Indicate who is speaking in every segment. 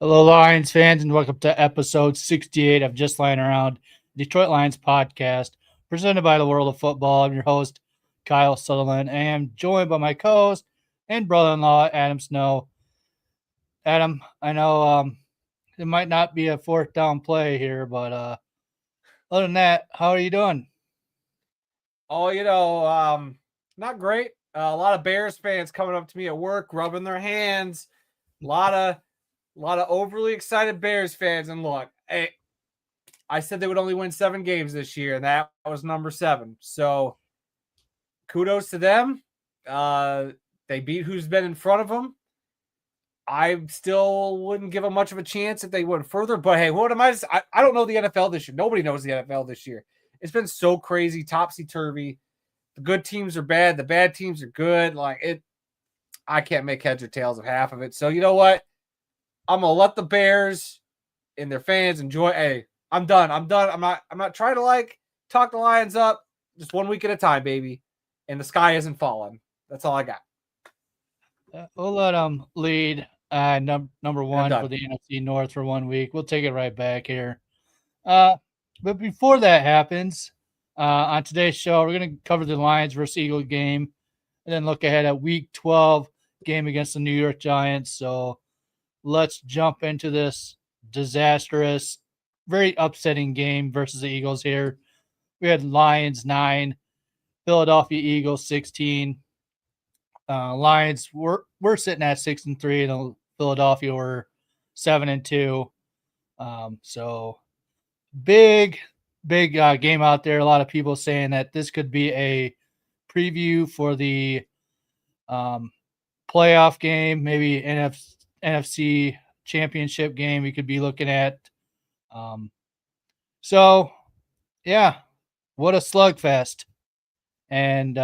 Speaker 1: Hello, Lions fans, and welcome to episode 68 of Just Lying Around, Detroit Lions podcast, presented by the World of Football. I'm your host, Kyle Sutherland, and I am joined by my co-host and brother-in-law, Adam Snow. Adam, I know it might not be a fourth down play here, but other than that, how are you doing?
Speaker 2: Oh, not great. A lot of Bears fans coming up to me at work, rubbing their hands. A lot of overly excited Bears fans. And look, I said they would only win 7 games this year, and that was number 7. So kudos to them. They beat who's been in front of them. I still wouldn't give them much of a chance if they went further. But hey, what am I? I don't know the NFL this year. Nobody knows the NFL this year. It's been so crazy, topsy-turvy. The good teams are bad. The bad teams are good. I can't make heads or tails of half of it. So you know what? I'm gonna let the Bears and their fans enjoy. Hey, I'm done. I'm not trying to talk the Lions up. Just 1 week at a time, baby. And the sky isn't falling. That's all I got.
Speaker 1: We'll let them lead number one for the NFC North for 1 week. We'll take it right back here. But before that happens, on today's show, we're going to cover the Lions versus Eagles game and then look ahead at Week 12 game against the New York Giants. So let's jump into this disastrous, very upsetting game versus the Eagles here. We had Lions 9, Philadelphia Eagles 16. Lions we're sitting at 6-3, and Philadelphia were 7-2. So big game out there. A lot of people saying that this could be a preview for the playoff game, maybe NFC championship game we could be looking at. So yeah, what a slugfest. And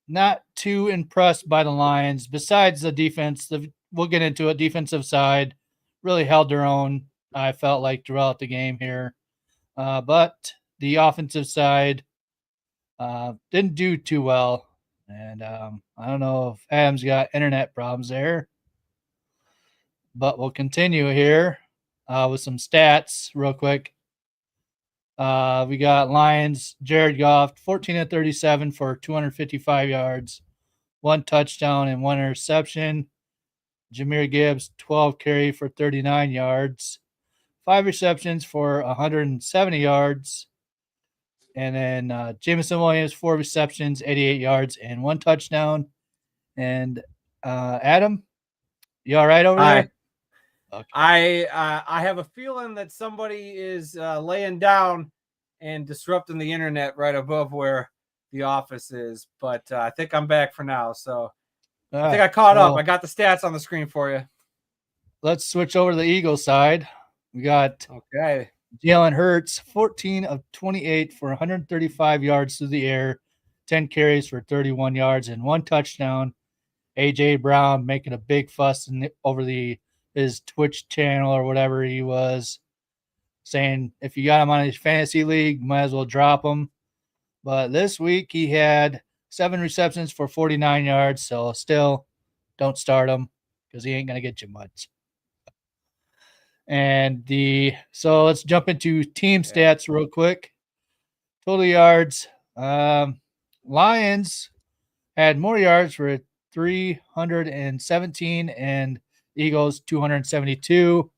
Speaker 1: not too impressed by the Lions. Besides the defense, we'll get into it. Defensive side really held their own, I felt like, throughout the game here. But the offensive side didn't do too well. And I don't know if Adam's got internet problems there. But we'll continue here with some stats real quick. We got Lions, Jared Goff, 14-37 for 255 yards, 1 touchdown and 1 interception. Jahmyr Gibbs, 12 carry for 39 yards, 5 receptions for 170 yards. And then Jameson Williams, 4 receptions, 88 yards, and 1 touchdown. And Adam, you all right over there?
Speaker 2: Okay. I have a feeling that somebody is laying down and disrupting the internet right above where the office is, but I think I'm back for now. So I think I caught up. I got the stats on the screen for you.
Speaker 1: Let's switch over to the Eagles side. We got Jalen Hurts, 14 of 28 for 135 yards through the air, 10 carries for 31 yards and 1 touchdown. A.J. Brown making a big fuss over his Twitch channel or whatever he was, saying if you got him on his fantasy league, might as well drop him. But this week he had 7 receptions for 49 yards, so still don't start him because he ain't going to get you much. And so let's jump into team stats real quick. Total yards. Lions had more yards for 317 and Eagles 272.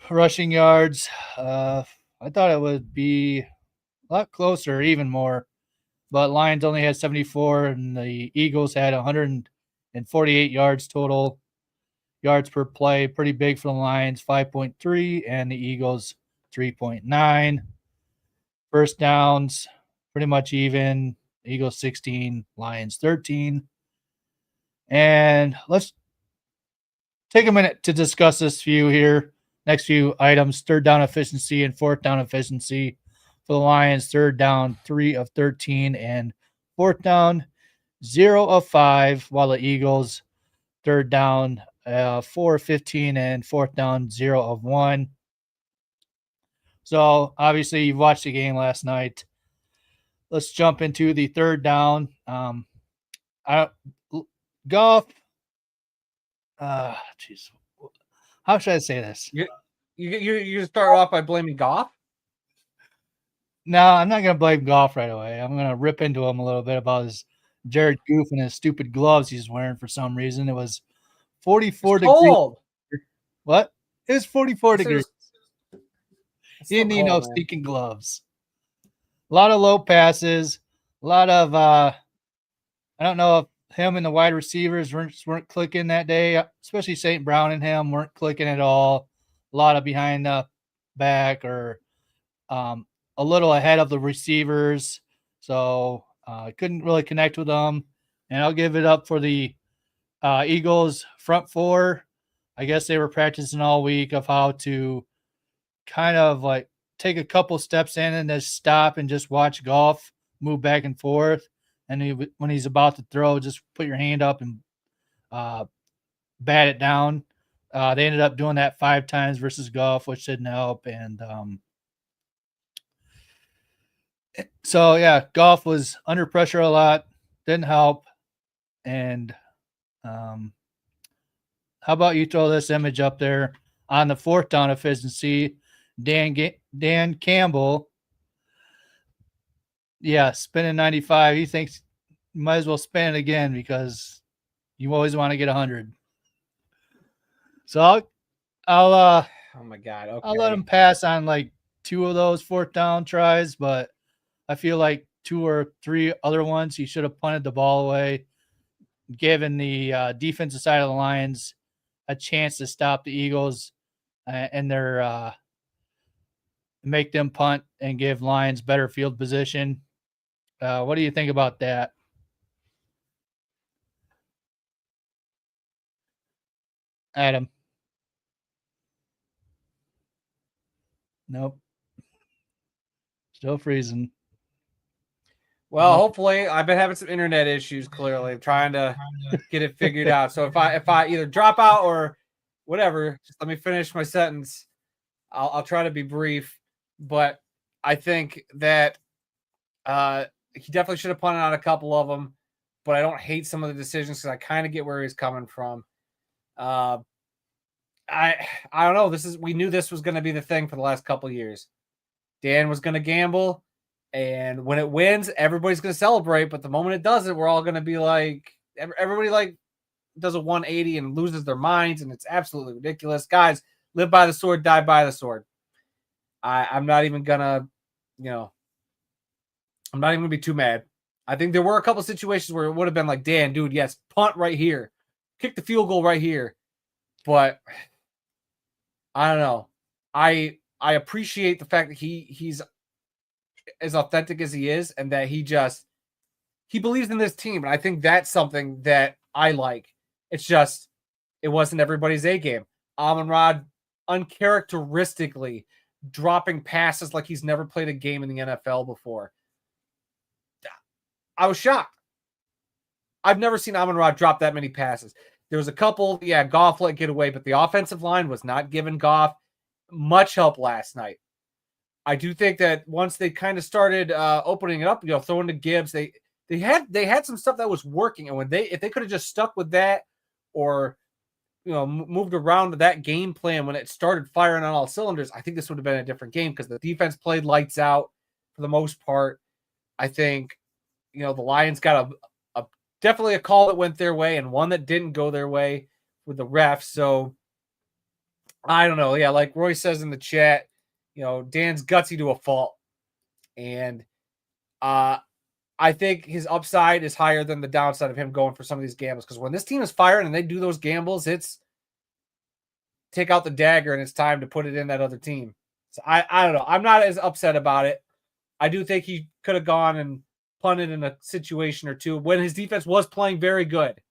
Speaker 1: Rushing yards, I thought it would be a lot closer, even more. But Lions only had 74, and the Eagles had 148 yards total. Yards per play, pretty big for the Lions, 5.3, and the Eagles 3.9. First downs, pretty much even. Eagles 16, Lions 13. And let's take a minute to discuss this next few items. Third down efficiency and fourth down efficiency for the Lions. Third down, 3 of 13, and fourth down, 0 of 5, while the Eagles, third down, 4 of 15, and fourth down, 0 of 1. So obviously you've watched the game last night. Let's jump into the third down. Goff Jeez. How should I say this?
Speaker 2: You start off by blaming Goff.
Speaker 1: No, I'm not gonna blame Golf right away. I'm gonna rip into him a little bit about his Jared Goof and his stupid gloves he's wearing for some reason. It was
Speaker 2: It's
Speaker 1: 44 degrees.
Speaker 2: cold.
Speaker 1: What? It was 44
Speaker 2: I said
Speaker 1: degrees.
Speaker 2: it's
Speaker 1: He
Speaker 2: still
Speaker 1: didn't need no
Speaker 2: cold, man.
Speaker 1: stinking gloves. A lot of low passes. A lot of I don't know if him and the wide receivers weren't clicking that day, especially St. Brown and him weren't clicking at all. A lot of behind the back or a little ahead of the receivers. So I couldn't really connect with them. And I'll give it up for the Eagles front four. I guess they were practicing all week of how to kind of like take a couple steps in and then stop and just watch Golf move back and forth. And when he's about to throw, just put your hand up and bat it down. They ended up doing that 5 times versus Golf, which didn't help. And so, yeah, Golf was under pressure a lot, didn't help. And how about you throw this image up there on the 4th down efficiency? Dan Campbell, yeah, spinning 95. He thinks you might as well spin it again because you always want to get 100. So I'll
Speaker 2: Oh my God. Okay.
Speaker 1: I'll let him pass on like 2 of those 4th down tries, but I feel like 2 or 3 other ones he should have punted the ball away, given the defensive side of the Lions a chance to stop the Eagles and their make them punt and give Lions better field position. What do you think about that? Adam? Nope. Still freezing.
Speaker 2: Well, hopefully, I've been having some internet issues. Clearly, I'm trying to get it figured out. So if I either drop out or whatever, just let me finish my sentence. I'll try to be brief, but I think that he definitely should have punted out a couple of them. But I don't hate some of the decisions because I kind of get where he's coming from. I don't know. We knew this was going to be the thing for the last couple of years. Dan was going to gamble. And when it wins, everybody's going to celebrate. But the moment it doesn't, we're all going to be like, everybody like does a 180 and loses their minds. And it's absolutely ridiculous. Guys, live by the sword, die by the sword. I'm not even going to, I'm not even going to be too mad. I think there were a couple situations where it would have been like, Dan, dude, yes, punt right here. Kick the field goal right here. But I don't know. I appreciate the fact that he's as authentic as he is and that he believes in this team. And I think that's something that I like. It's just, it wasn't everybody's A game. Amon-Ra uncharacteristically dropping passes like he's never played a game in the NFL before. I was shocked. I've never seen Amon-Ra drop that many passes. There was a couple, Goff let get away, but the offensive line was not giving Goff much help last night. I do think that once they kind of started opening it up, throwing to Gibbs, they had some stuff that was working, and if they could have just stuck with that, or moved around to that game plan when it started firing on all cylinders, I think this would have been a different game because the defense played lights out for the most part. I think the Lions got definitely a call that went their way and one that didn't go their way with the refs. So I don't know. Yeah, like Roy says in the chat, Dan's gutsy to a fault. And I think his upside is higher than the downside of him going for some of these gambles. Because when this team is firing and they do those gambles, it's take out the dagger and it's time to put it in that other team. So I don't know. I'm not as upset about it. I do think he could have gone and punted in a situation or two when his defense was playing very good.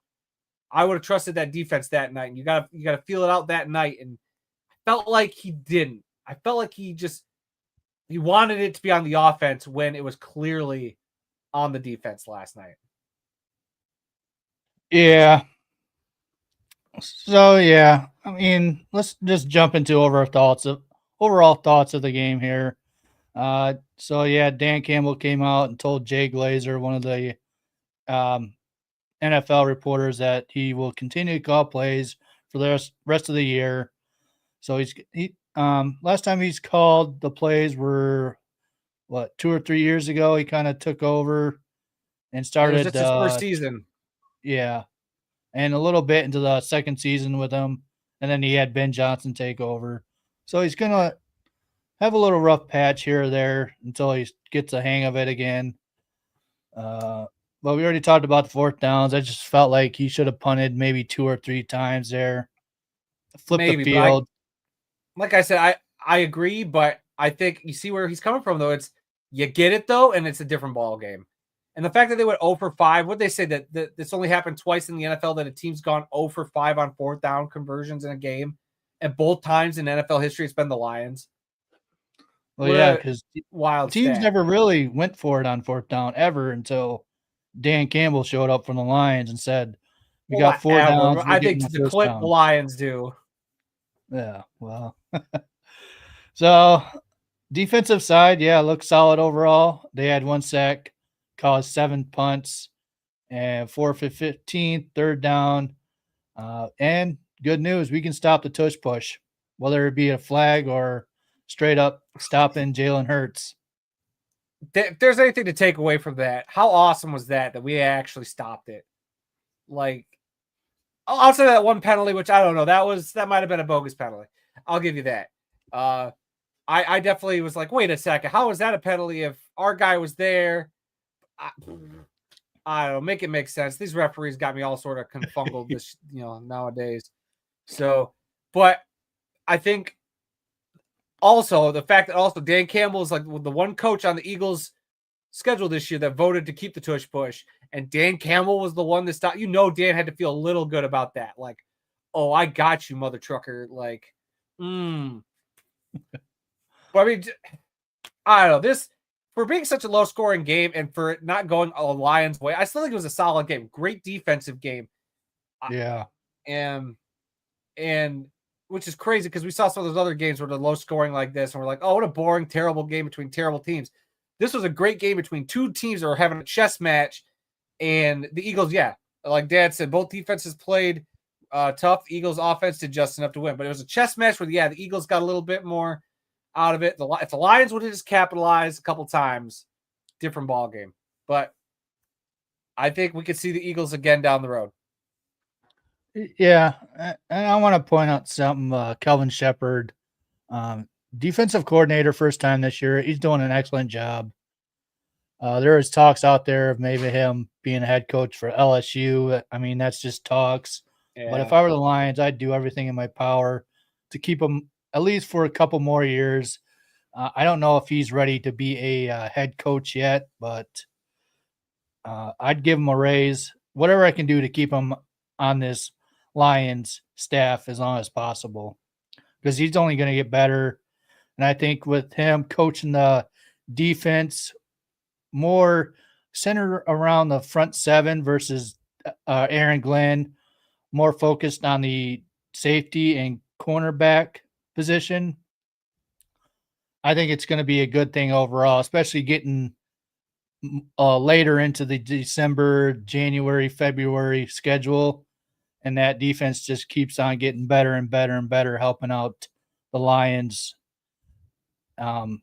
Speaker 2: I would have trusted that defense that night. And you gotta feel it out that night. And I felt like he didn't. I felt like he wanted it to be on the offense when it was clearly on the defense last night.
Speaker 1: Yeah. So yeah, I mean, let's just jump into overall thoughts of the game here. So yeah, Dan Campbell came out and told Jay Glazer, one of the NFL reporters, that he will continue to call plays for the rest of the year. So last time he's called the plays were 2 or 3 years ago. He kind of took over and
Speaker 2: And it was
Speaker 1: started
Speaker 2: just his first season.
Speaker 1: yeah, and a little bit into the second season with him, and then he had Ben Johnson take over. So he's gonna have a little rough patch here or there until he gets a hang of it again. But we already talked about the fourth downs. I just felt like he should have punted maybe 2 or 3 times there, flip the
Speaker 2: Maybe, but
Speaker 1: field.
Speaker 2: like I said, I agree, but I think you see where he's coming from though. It's you get it though, and it's a different ball game. And the fact that they went 0 for 5, what they say that this only happened twice in the NFL that a team's gone 0 for 5 on fourth down conversions in a game, and both times in NFL history it's been the Lions.
Speaker 1: Well,
Speaker 2: What
Speaker 1: yeah,
Speaker 2: a
Speaker 1: because
Speaker 2: wild
Speaker 1: teams
Speaker 2: stat.
Speaker 1: never really went for it on fourth down ever until Dan Campbell showed up from the Lions and said, "We got 4
Speaker 2: Whatever.
Speaker 1: downs. We're
Speaker 2: I
Speaker 1: getting
Speaker 2: think
Speaker 1: the
Speaker 2: to the
Speaker 1: first
Speaker 2: clip the
Speaker 1: down."
Speaker 2: Lions do.
Speaker 1: Yeah, well, so defensive side, yeah, looks solid overall. They had 1 sack, caused 7 punts, and 4 for 15, third down. And good news, we can stop the tush push, whether it be a flag or straight up stopping Jalen Hurts.
Speaker 2: If there's anything to take away from that, how awesome was that we actually stopped it? Like, outside of that one penalty, which I don't know, that might have been a bogus penalty. I'll give you that. I definitely was like, wait a second, how was that a penalty if our guy was there? I don't know, make it make sense. These referees got me all sort of confungled this, nowadays. So, but I think also the fact that also Dan Campbell is like the one coach on the Eagles schedule this year that voted to keep the tush push, and Dan Campbell was the one that stopped. Dan had to feel a little good about that. Like, oh, I got you, mother trucker. Like, But I mean, I don't know. This for being such a low scoring game and for it not going a Lions way, I still think it was a solid game. Great defensive game.
Speaker 1: Yeah.
Speaker 2: And which is crazy because we saw some of those other games where they're low scoring like this, and we're like, oh, what a boring, terrible game between terrible teams. This was a great game between two teams that were having a chess match, and the Eagles, yeah, like Dad said, both defenses played tough. The Eagles offense did just enough to win, but it was a chess match where, yeah, the Eagles got a little bit more out of it. If the Lions would have just capitalized a couple times, different ball game. But I think we could see the Eagles again down the road.
Speaker 1: Yeah, and I want to point out something. Kelvin Shepard, defensive coordinator, first time this year. He's doing an excellent job. There is talks out there of maybe him being a head coach for LSU. I mean, that's just talks.
Speaker 2: Yeah.
Speaker 1: But if I were the Lions, I'd do everything in my power to keep him at least for a couple more years. I don't know if he's ready to be a head coach yet, but I'd give him a raise, whatever I can do to keep him on this Lions staff as long as possible, because he's only going to get better. And I think with him coaching the defense more centered around the front seven versus Aaron Glenn, more focused on the safety and cornerback position, I think it's going to be a good thing overall, especially getting later into the December, January, February schedule. And that defense just keeps on getting better and better and better, helping out the Lions,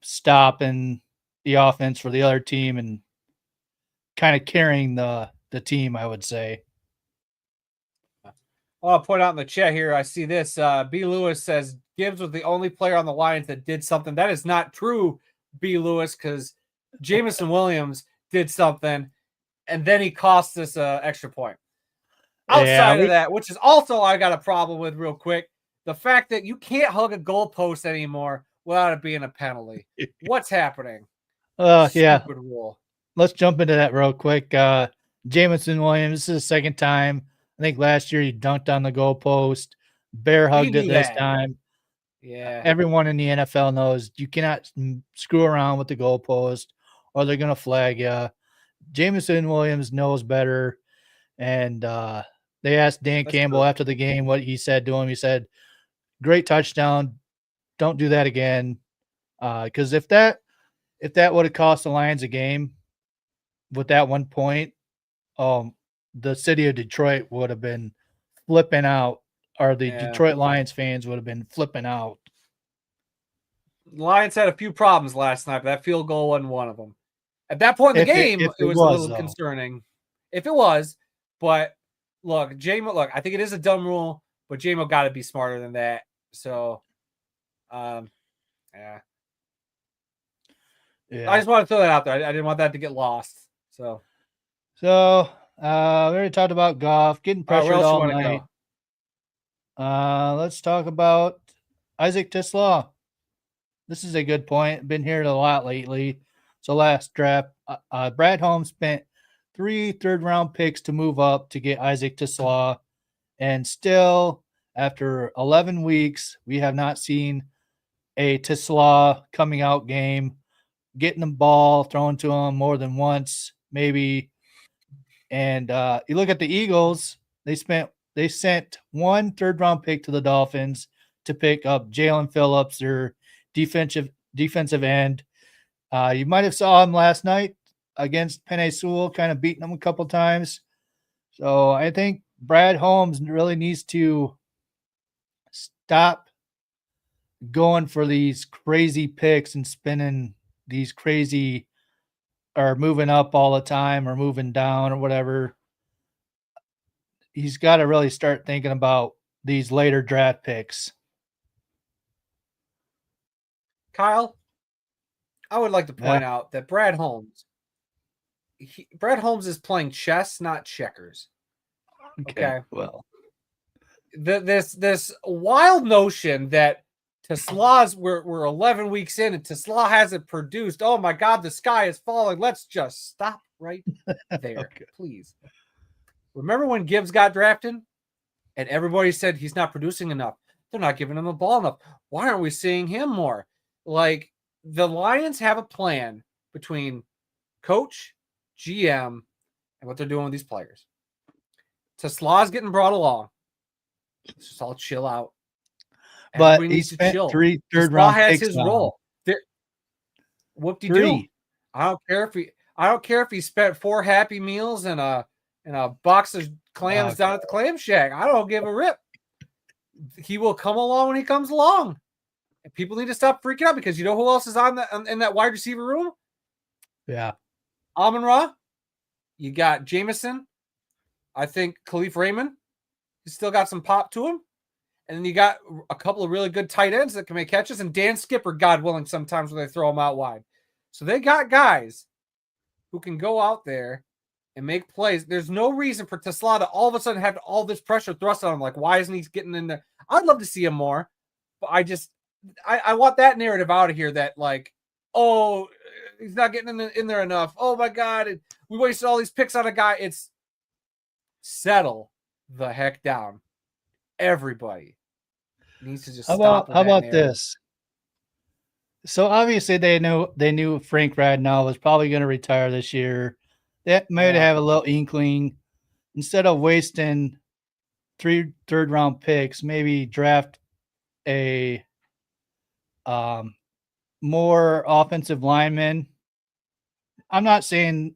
Speaker 1: stopping the offense for the other team and kind of carrying the team, I would say.
Speaker 2: I'll point out in the chat here, I see this. B. Lewis says Gibbs was the only player on the Lions that did something. That is not true, B. Lewis, because Jameson Williams did something, and then he cost us an extra point. Outside of that, which is also I got a problem with real quick, the fact that you can't hug a goalpost anymore without it being a penalty. What's happening?
Speaker 1: Yeah.
Speaker 2: Stupid rule.
Speaker 1: Let's jump into that real quick. Jameson Williams, this is the second time. I think last year he dunked on the goalpost. Bear hugged it this time.
Speaker 2: Yeah.
Speaker 1: Everyone in the NFL knows you cannot screw around with the goalpost or they're going to flag you. Jameson Williams knows better. And they asked Dan Campbell after the game what he said to him. He said, "Great touchdown. Don't do that again." Because if that would have cost the Lions a game with that 1 point, the city of Detroit would have been flipping out or the
Speaker 2: Yeah.
Speaker 1: Detroit Lions fans would have been flipping out.
Speaker 2: Lions had a few problems last night, but that field goal wasn't one of them. At that point in the game,
Speaker 1: If
Speaker 2: it was a little
Speaker 1: though.
Speaker 2: concerning. If it was, but look, I think it is a dumb rule, but JMO got to be smarter than that. So, yeah. I just want to throw that out there. I didn't want that to get lost. So
Speaker 1: we already talked about Goff getting pressured all night. Let's talk about Isaac Tisslaw. This is a good point. Been here a lot lately. So last draft, Brad Holmes spent 3 third-round picks to move up to get Isaac Tisslaw, and still, after 11 weeks, we have not seen a Tisslaw coming out game, getting the ball thrown to him more than once, maybe. And you look at the Eagles; they sent 1 third-round pick to the Dolphins to pick up Jalen Phillips, their defensive end. You might have saw him last night against Penei Sewell, kind of beating him a couple times. So I think Brad Holmes really needs to stop going for these crazy picks and spinning these crazy or moving up all the time or moving down or whatever. He's got to really start thinking about these later draft picks.
Speaker 2: Kyle, I would like to point out that Brad Holmes is playing chess, not checkers. Okay.
Speaker 1: Well,
Speaker 2: this wild notion that Tesla's we're 11 weeks in and Tesla hasn't produced. Oh my God, the sky is falling. Let's just stop right there, please. Remember when Gibbs got drafted and everybody said he's not producing enough? They're not giving him the ball enough. Why aren't we seeing him more? Like, the Lions have a plan between coach, GM, and what they're doing with these players. Tesla's getting brought along. Let's just all chill out.
Speaker 1: But he spent 3 third-round picks.
Speaker 2: Has his role. Whoop-de-doo. I don't care if he spent 4 Happy Meals and a box of clams down at the Clam Shack. I don't give a rip. He will come along when he comes along. And people need to stop freaking out because you know who else is in that wide receiver room?
Speaker 1: Yeah.
Speaker 2: Amon-Ra. You got Jameson. I think Khalif Raymond. He's still got some pop to him. And then you got a couple of really good tight ends that can make catches. And Dan Skipper, God willing, sometimes when they throw him out wide. So they got guys who can go out there and make plays. There's no reason for Tesla to all of a sudden have all this pressure thrust on him. Like, why isn't he getting in there? I'd love to see him more. But I want that narrative out of here that, like, oh, he's not getting in there enough. Oh, my God. We wasted all these picks on a guy. It's settle the heck down. Everybody needs to just stop.
Speaker 1: How about this? So obviously they knew Frank Radnall was probably going to retire this year. That might have a little inkling. Instead of wasting 3 third-round picks, maybe draft a more offensive lineman. I'm not saying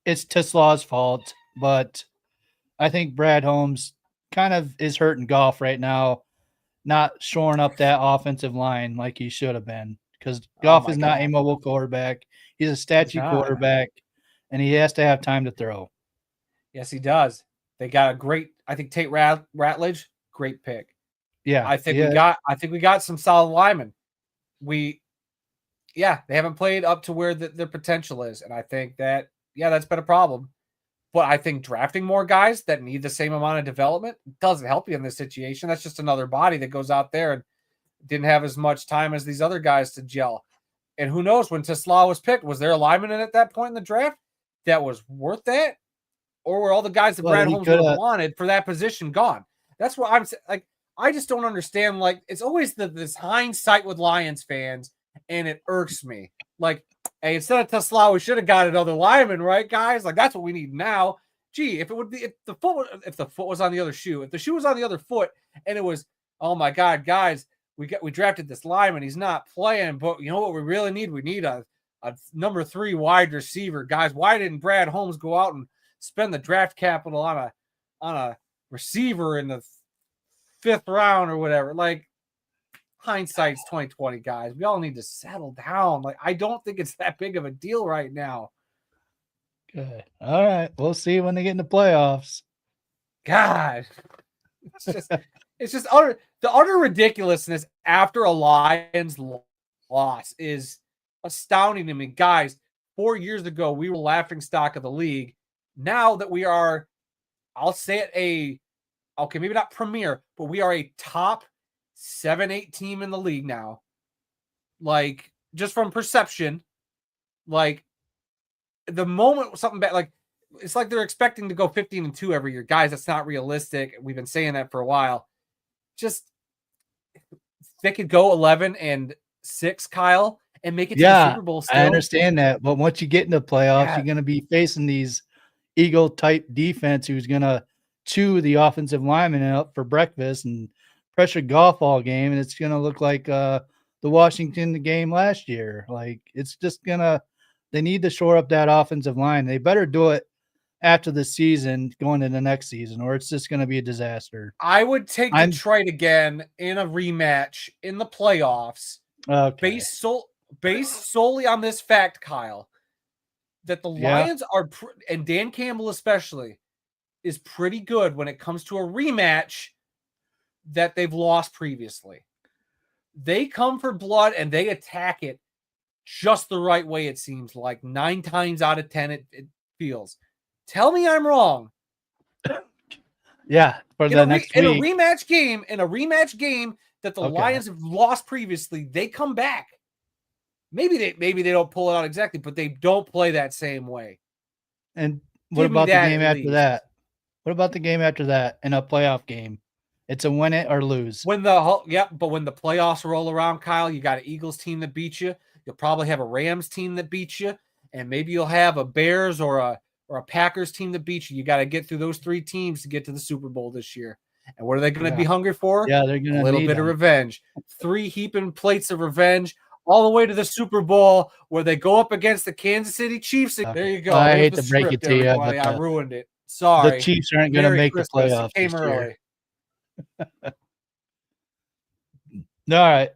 Speaker 1: it's Tesla's fault, but I think Brad Holmes kind of is hurting Goff right now, not shoring up that offensive line like he should have been, because Goff is not a mobile quarterback. He's a statue quarterback, and he has to have time to throw.
Speaker 2: Yes, he does. They got a great, I think, Tate Ratledge, great pick.
Speaker 1: Yeah,
Speaker 2: I think we got some solid linemen. They haven't played up to where their potential is, and I think that that's been a problem. But I think drafting more guys that need the same amount of development doesn't help you in this situation. That's just another body that goes out there and didn't have as much time as these other guys to gel. And who knows, when Tesla was picked, was there a lineman at that point in the draft that was worth that? Or were all the guys that Brad Holmes wanted for that position gone? That's what I'm like. I just don't understand. Like, it's always this hindsight with Lions fans, and it irks me. Like, hey, instead of Tesla, we should have got another lineman, right, guys? Like, that's what we need now. Gee, if the foot was on the other shoe, if the shoe was on the other foot, and it was, oh my God, guys, we drafted this lineman, he's not playing, but you know what we really need? We need a number 3 wide receiver, guys. Why didn't Brad Holmes go out and spend the draft capital on a receiver in the 5th round or whatever. Like, hindsight's 2020, guys. We all need to settle down. Like, I don't think it's that big of a deal right now.
Speaker 1: Good. All right. We'll see when they get in the playoffs.
Speaker 2: God, it's just the utter ridiculousness after a Lions loss is astounding to me. Guys, 4 years ago, we were laughing stock of the league. Now that we are, I'll say it, okay, maybe not premier, but we are a top 7-8 team in the league now. Like, just from perception, like, the moment something bad, like, it's like they're expecting to go 15-2 every year. Guys, that's not realistic. We've been saying that for a while. Just, they could go 11-6, Kyle, and make it to the Super Bowl still.
Speaker 1: I understand that. But once you get in the playoffs, you're going to be facing these Eagle-type defense who's going to chew the offensive lineman up for breakfast and pressure golf all game, and it's going to look like the Washington game last year. Like, it's just going to – they need to shore up that offensive line. They better do it after the season going into the next season, or it's just going to be a disaster.
Speaker 2: I would take Detroit again in a rematch in the playoffs.
Speaker 1: Okay.
Speaker 2: Based solely on this fact, Kyle, that the Lions are, and Dan Campbell especially, is pretty good when it comes to a rematch that they've lost previously. They come for blood and they attack it just the right way, it seems like. 9 times out of 10, it feels. Tell me I'm wrong.
Speaker 1: Yeah, for the next week.
Speaker 2: In a rematch game that the Lions have lost previously, they come back. Maybe they don't pull it out exactly, but they don't play that same way.
Speaker 1: And what about the game after that? What about the game after that in a playoff game? It's a win it or lose.
Speaker 2: But when the playoffs roll around, Kyle, you got an Eagles team that beat you. You'll probably have a Rams team that beat you, and maybe you'll have a Bears or a Packers team that beat you. You got to get through those 3 teams to get to the Super Bowl this year. And what are they going to be hungry for?
Speaker 1: Yeah, they're going to
Speaker 2: a little bit of revenge. 3 heaping plates of revenge all the way to the Super Bowl where they go up against the Kansas City Chiefs. There you go.
Speaker 1: I hate to break it to you, but
Speaker 2: I ruined it. Sorry.
Speaker 1: The Chiefs aren't going to make the playoffs.
Speaker 2: It came early.
Speaker 1: All right.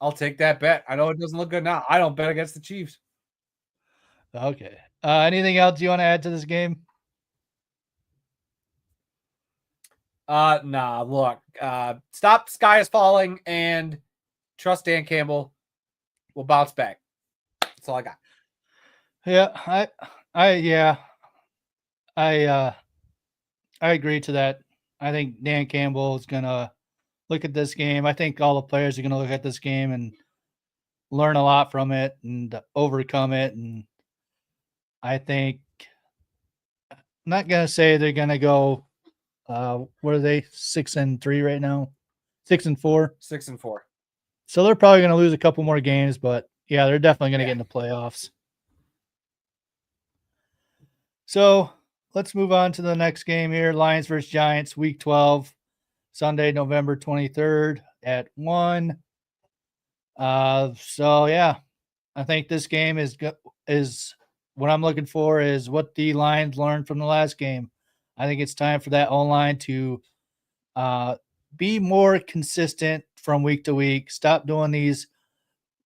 Speaker 2: I'll take that bet. I know it doesn't look good now. I don't bet against the Chiefs.
Speaker 1: Okay. Anything else you want to add to this game?
Speaker 2: Nah, look. Stop Sky is Falling and trust Dan Campbell. We'll bounce back. That's all I got.
Speaker 1: Yeah, I agree to that. I think Dan Campbell is gonna look at this game. I think all the players are gonna look at this game and learn a lot from it and overcome it. And I think I'm not gonna say they're gonna go. What are they? 6-3 right now. 6-4.
Speaker 2: 6-4.
Speaker 1: So they're probably gonna lose a couple more games, but yeah, they're definitely gonna get in the playoffs. So let's move on to the next game here. Lions versus Giants, Week 12, Sunday, November 23rd at 1. So yeah, I think this game is what I'm looking for is what the Lions learned from the last game. I think it's time for that O-line to be more consistent from week to week. Stop doing these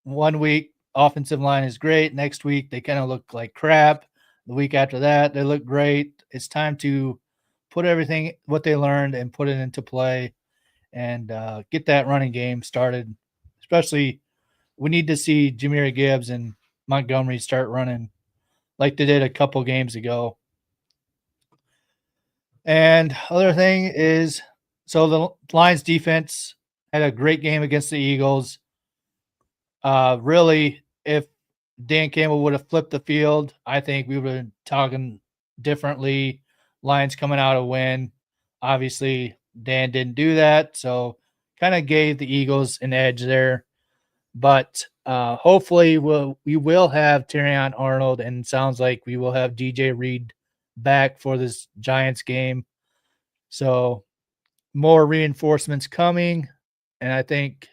Speaker 1: 1 week offensive line is great. Next week they kind of look like crap. The week after that, they look great. It's time to put everything, what they learned, and put it into play and get that running game started. Especially, we need to see Jahmyr Gibbs and Montgomery start running like they did a couple games ago. And other thing is, so the Lions defense had a great game against the Eagles. Really, if Dan Campbell would have flipped the field, I think we would have been talking differently. Lions coming out a win. Obviously, Dan didn't do that, so kind of gave the Eagles an edge there. But hopefully we will have Terrion Arnold, and it sounds like we will have DJ Reed back for this Giants game. So more reinforcements coming, and I think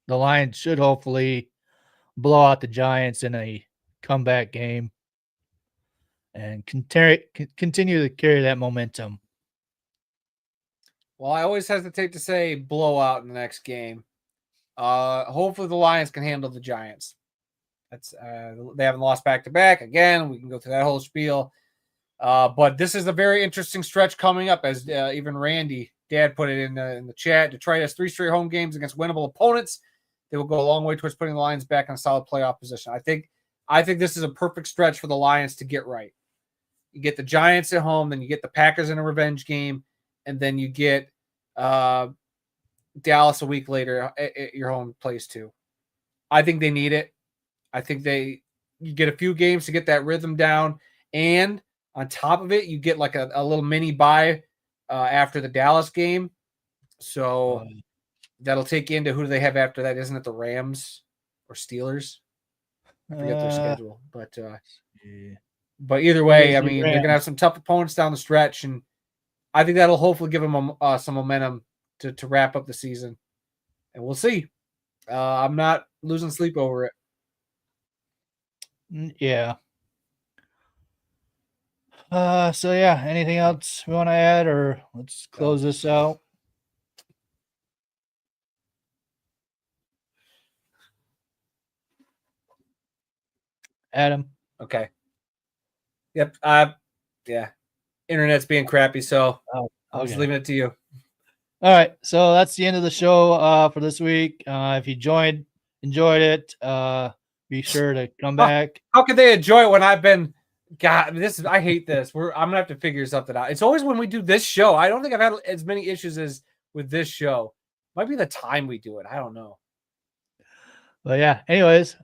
Speaker 1: the Lions should hopefully blow out the Giants in a comeback game and continue to carry that momentum.
Speaker 2: Well, I always hesitate to say blowout in the next game. Hopefully the Lions can handle the Giants. That's they haven't lost back to back. Again, we can go through that whole spiel. But this is a very interesting stretch coming up, as even Randy, Dad, put it in the chat. Detroit has 3 straight home games against winnable opponents. They will go a long way towards putting the Lions back in a solid playoff position. I think this is a perfect stretch for the Lions to get right. You get the Giants at home, then you get the Packers in a revenge game, and then you get Dallas a week later at your home place too. I think they need it. I think you get a few games to get that rhythm down, and on top of it, you get like a little mini bye after the Dallas game. So that'll take you into who do they have after that? Isn't it the Rams or Steelers? I forget their schedule, but either way, I mean, they're going to have some tough opponents down the stretch, and I think that'll hopefully give them some momentum to wrap up the season, and we'll see. I'm not losing sleep over it.
Speaker 1: Yeah. So yeah, anything else we want to add, or let's close this out? Adam.
Speaker 2: Okay. Yep. Yeah. Internet's being crappy, so I'm just leaving it to you.
Speaker 1: All right. So that's the end of the show for this week. If you enjoyed it, be sure to come back.
Speaker 2: How could they enjoy it when I've been? God, I hate this. I'm gonna have to figure something out. It's always when we do this show. I don't think I've had as many issues as with this show. Might be the time we do it. I don't know.
Speaker 1: But yeah, anyways,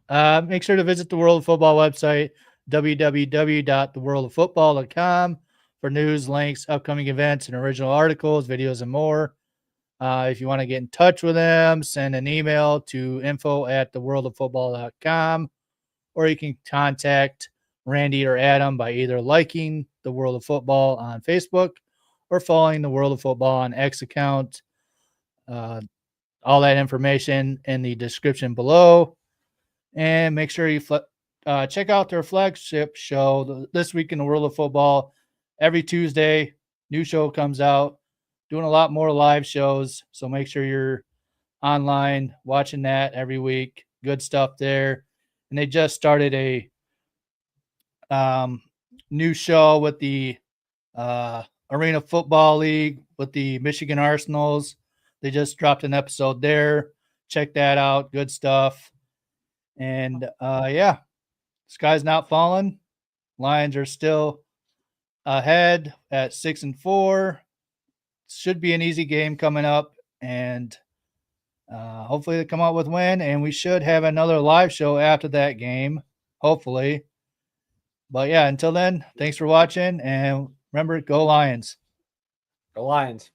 Speaker 1: make sure to visit the World of Football website, www.theworldoffootball.com, for news, links, upcoming events, and original articles, videos, and more. If you want to get in touch with them, send an email to info@theworldoffootball.com, or you can contact Randy or Adam by either liking the World of Football on Facebook or following the World of Football on X account. All that information in the description below. And make sure you check out their flagship show, This Week in the World of Football. Every Tuesday, new show comes out. Doing a lot more live shows, so make sure you're online watching that every week. Good stuff there. And they just started a new show with the Arena Football League with the Michigan Arsenals. They just dropped an episode there. Check that out. Good stuff. And yeah, sky's not falling. Lions are still ahead at 6-4. Should be an easy game coming up, and hopefully they come out with a win, and we should have another live show after that game, hopefully. But yeah, until then, thanks for watching, and remember, go Lions.
Speaker 2: Go Lions.